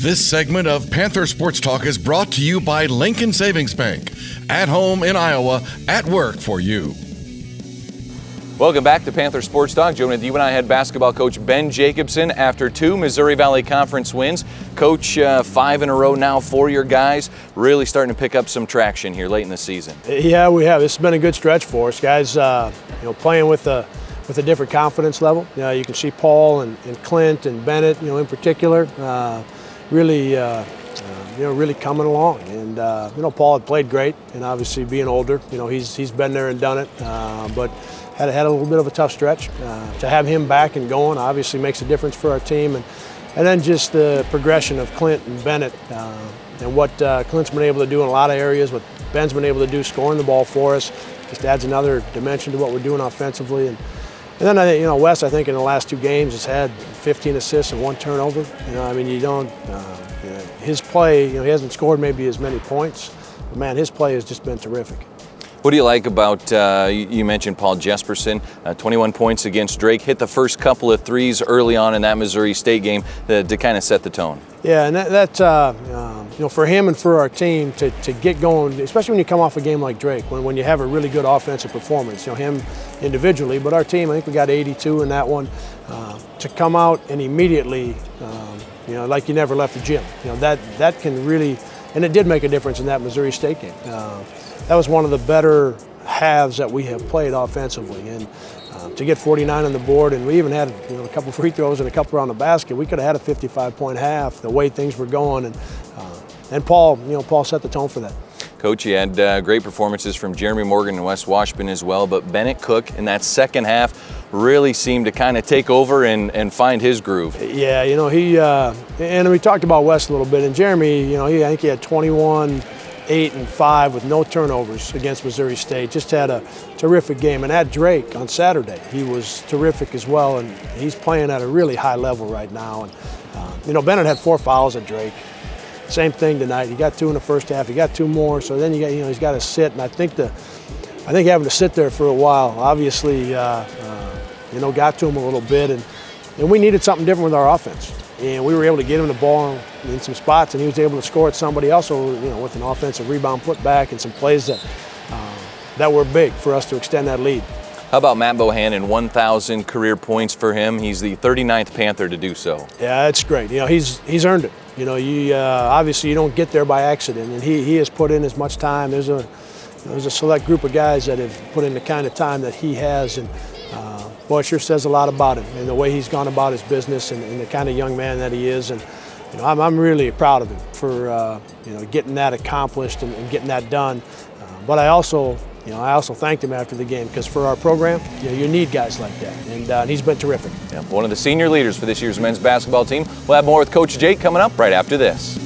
This segment of Panther Sports Talk is brought to you by Lincoln Savings Bank. At home in Iowa, at work for you. Welcome back to Panther Sports Talk. Joining the UNI head basketball coach Ben Jacobson after 2 Missouri Valley Conference wins. Coach, 5 in a row now for your guys. Really starting to pick up some traction here late in the season. Yeah, we have. This has been a good stretch for us, guys. Playing with a different confidence level. You can see Paul and Clint and Bennett, in particular, really coming along. And Paul had played great, and obviously being older, he's been there and done it. But had a little bit of a tough stretch. To have him back and going obviously makes a difference for our team. And then just the progression of Clint and Bennett and what Clint's been able to do in a lot of areas, what Ben's been able to do scoring the ball for us, just adds another dimension to what we're doing offensively. And then Wes, I think in the last 2 games has had 15 assists and 1 turnover. His play, he hasn't scored maybe as many points, but man, his play has just been terrific. What do you like about, you mentioned Paul Jesperson, 21 points against Drake, hit the first couple of threes early on in that Missouri State game to kind of set the tone. Yeah, and that for him and for our team to get going, especially when you come off a game like Drake, when you have a really good offensive performance, him individually, but our team, I think we got 82 in that one, to come out and immediately, like you never left the gym, that can really, and it did make a difference in that Missouri State game. That was one of the better halves that we have played offensively, and to get 49 on the board, and we even had a couple free throws and a couple around the basket. We could have had a 55-point half the way things were going, and Paul, Paul set the tone for that. Coach, you had great performances from Jeremy Morgan and Wes Washburn as well, but Bennett Cook in that second half really seemed to kind of take over and find his groove. Yeah, he and we talked about Wes a little bit, and Jeremy, I think he had 21. 8 and 5 with no turnovers against Missouri State. Just had a terrific game. And at Drake on Saturday, he was terrific as well, and he's playing at a really high level right now. And Bennett had 4 fouls at Drake. Same thing tonight. He got 2 in the first half. He got 2 more. So then he's got to sit. And I think having to sit there for a while obviously got to him a little bit. And we needed something different with our offense. And we were able to get him the ball in some spots, and he was able to score at somebody else, with an offensive rebound put back and some plays that were big for us to extend that lead. How about Matt Bohannon, 1,000 career points for him. He's the 39th Panther to do so. Yeah, that's great. He's earned it. Obviously you don't get there by accident, and he has put in as much time. There's a select group of guys that have put in the kind of time that he has, and boy, it sure says a lot about him and the way he's gone about his business and the kind of young man that he is. And I'm really proud of him for getting that accomplished and getting that done. But I also thanked him after the game, because for our program, you need guys like that, and he's been terrific. Yeah, one of the senior leaders for this year's men's basketball team. We'll have more with Coach Jake coming up right after this.